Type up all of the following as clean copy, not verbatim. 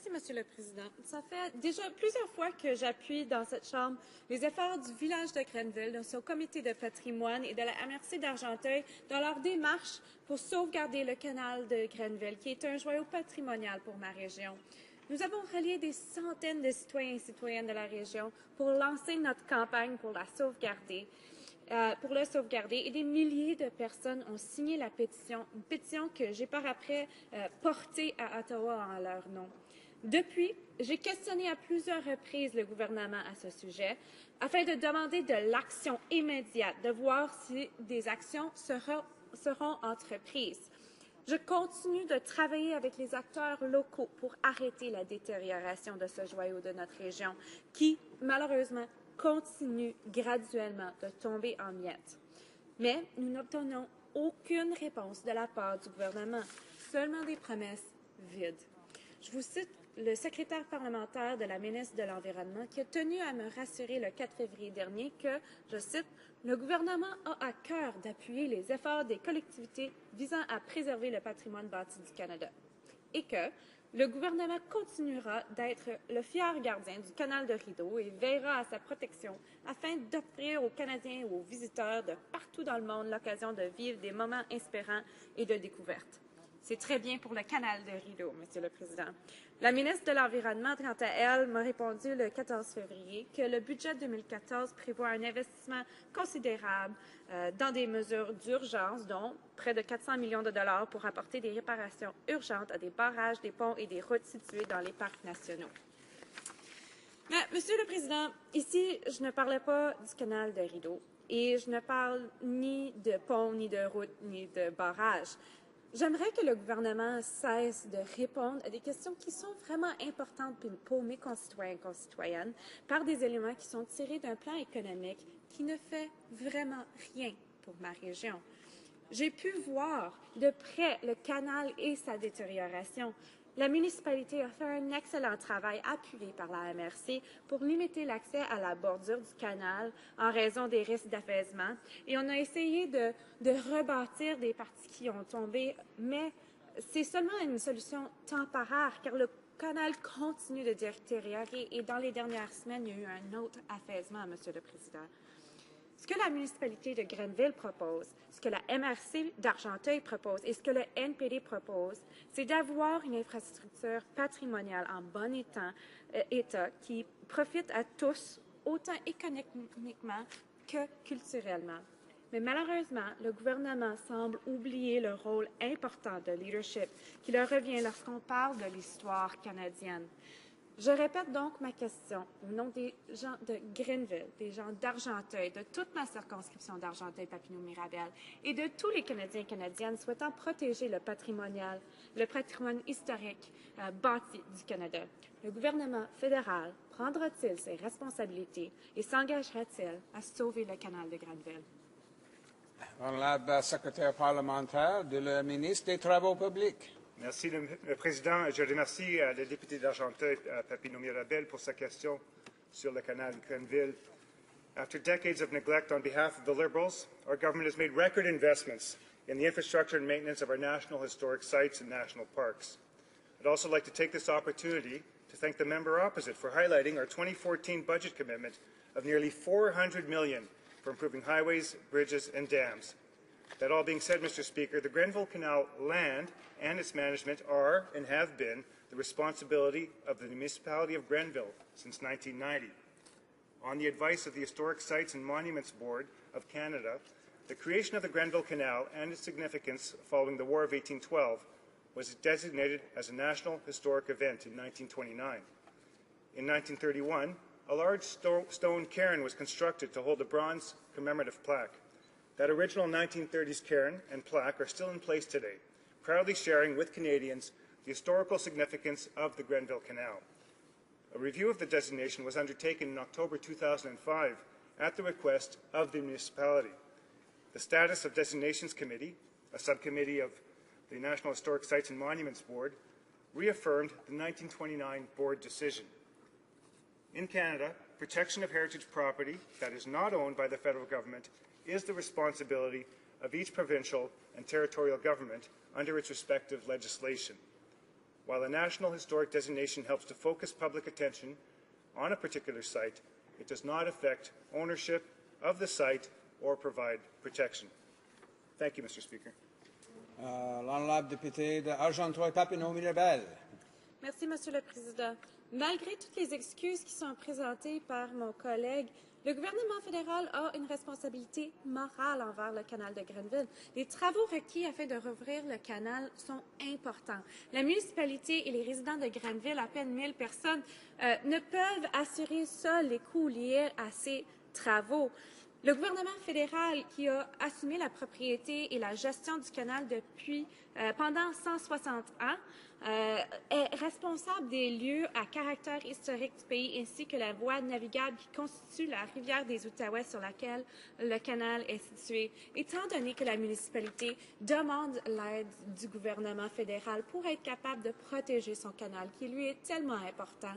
Merci, Monsieur le Président. Ça fait déjà plusieurs fois que j'appuie dans cette Chambre les efforts du village de Grenville, de son comité de patrimoine et de la MRC d'Argenteuil dans leur démarche pour sauvegarder le canal de Grenville, qui est un joyau patrimonial pour ma région. Nous avons relié des centaines de citoyens et citoyennes de la région pour lancer notre campagne pour la sauvegarder. Pour le sauvegarder, et des milliers de personnes ont signé la pétition, une pétition que j'ai par après portée à Ottawa en leur nom. Depuis, j'ai questionné à plusieurs reprises le gouvernement à ce sujet afin de demander de l'action immédiate, de voir si des actions seront entreprises. Je continue de travailler avec les acteurs locaux pour arrêter la détérioration de ce joyau de notre région qui, malheureusement, continue graduellement de tomber en miettes. Mais nous n'obtenons aucune réponse de la part du gouvernement, seulement des promesses vides. Je vous cite le secrétaire parlementaire de la ministre de l'Environnement qui a tenu à me rassurer le 4 février dernier que, je cite, « Le gouvernement a à cœur d'appuyer les efforts des collectivités visant à préserver le patrimoine bâti du Canada » et que le gouvernement continuera d'être le fier gardien du canal de Rideau et veillera à sa protection afin d'offrir aux Canadiens et aux visiteurs de partout dans le monde l'occasion de vivre des moments inspirants et de découverte. C'est très bien pour le canal de Rideau, Monsieur le Président. La ministre de l'Environnement, quant à elle, m'a répondu le 14 février que le budget 2014 prévoit un investissement considérable dans des mesures d'urgence, dont près de 400 millions de dollars pour apporter des réparations urgentes à des barrages, des ponts et des routes situés dans les parcs nationaux. Mais, Monsieur le Président, ici, je ne parlais pas du canal de Rideau et je ne parle ni de ponts, ni de routes, ni de barrages. J'aimerais que le gouvernement cesse de répondre à des questions qui sont vraiment importantes pour mes concitoyens et concitoyennes par des éléments qui sont tirés d'un plan économique qui ne fait vraiment rien pour ma région. J'ai pu voir de près le canal et sa détérioration. La municipalité a fait un excellent travail appuyé par la MRC pour limiter l'accès à la bordure du canal en raison des risques d'affaissement et on a essayé de rebâtir des parties qui ont tombé, mais c'est seulement une solution temporaire car le canal continue de détériorer et dans les dernières semaines, il y a eu un autre affaissement, Monsieur le Président. Ce que la municipalité de Grenville propose, ce que la MRC d'Argenteuil propose et ce que le NPD propose, c'est d'avoir une infrastructure patrimoniale en bon état qui profite à tous, autant économiquement que culturellement. Mais malheureusement, le gouvernement semble oublier le rôle important de leadership qui leur revient lorsqu'on parle de l'histoire canadienne. Je répète donc ma question au nom des gens de Grenville, des gens d'Argenteuil, de toute ma circonscription d'Argenteuil-Papineau-Mirabel et de tous les Canadiens et Canadiennes souhaitant protéger le patrimoine historique bâti du Canada. Le gouvernement fédéral prendra-t-il ses responsabilités et s'engagera-t-il à sauver le canal de Grenville? Honorable secrétaire parlementaire de la ministre des Travaux publics. Merci, le Président. Je remercie le député d'Argenteuil, Papineau-Mirabel, pour sa question sur le canal de Grenville. After decades of neglect on behalf of the Liberals, our government has made record investments in the infrastructure and maintenance of our national historic sites and national parks. I'd also like to take this opportunity to thank the member opposite for highlighting our 2014 budget commitment of nearly $400 million for improving highways, bridges, and dams. That all being said, Mr. Speaker, the Grenville Canal land and its management are and have been the responsibility of the municipality of Grenville since 1990. On the advice of the Historic Sites and Monuments Board of Canada, the creation of the Grenville Canal and its significance following the War of 1812 was designated as a National Historic Event in 1929. In 1931, a large stone cairn was constructed to hold a bronze commemorative plaque. That original 1930s cairn and plaque are still in place today, proudly sharing with Canadians the historical significance of the Grenville Canal. A review of the designation was undertaken in October 2005 at the request of the municipality. The Status of Designations Committee, a subcommittee of the National Historic Sites and Monuments Board, reaffirmed the 1929 board decision. In Canada, protection of heritage property that is not owned by the federal government is the responsibility of each provincial and territorial government under its respective legislation. While a national historic designation helps to focus public attention on a particular site, it does not affect ownership of the site or provide protection. Thank you, Mr. Speaker. L'honorable député d'Argenteuil-Papineau-Mirabel. Merci, Monsieur le Président. Malgré toutes les excuses qui sont présentées par mon collègue, le gouvernement fédéral a une responsabilité morale envers le canal de Grenville. Les travaux requis afin de rouvrir le canal sont importants. La municipalité et les résidents de Grenville, à peine 1000 personnes, ne peuvent assurer seuls les coûts liés à ces travaux. Le gouvernement fédéral, qui a assumé la propriété et la gestion du canal depuis pendant 160 ans, est responsable des lieux à caractère historique du pays ainsi que la voie navigable qui constitue la rivière des Outaouais sur laquelle le canal est situé. Étant donné que la municipalité demande l'aide du gouvernement fédéral pour être capable de protéger son canal, qui lui est tellement important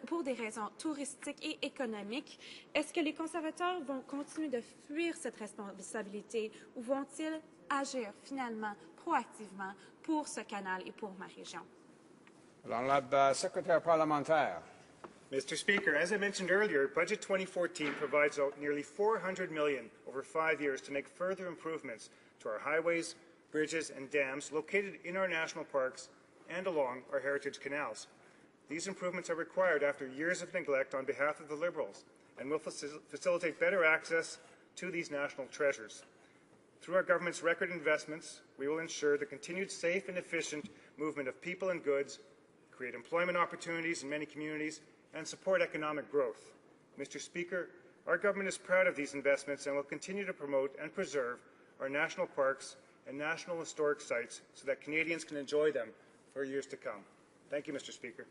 pour des raisons touristiques et économiques, est-ce que les conservateurs vont continuer de fuir cette responsabilité ou vont-ils agir finalement proactivement pour ce canal et pour ma région? L'honorable secrétaire parlementaire. Mr. Speaker, as I mentioned earlier, Budget 2014 provides out nearly $400 million over 5 years to make further improvements to our highways, bridges, and dams located in our national parks and along our heritage canals. These improvements are required after years of neglect on behalf of the Liberals and will facilitate better access to these national treasures. Through our government's record investments, we will ensure the continued safe and efficient movement of people and goods, create employment opportunities in many communities, and support economic growth. Mr. Speaker, our government is proud of these investments and will continue to promote and preserve our national parks and national historic sites so that Canadians can enjoy them for years to come. Thank you, Mr. Speaker.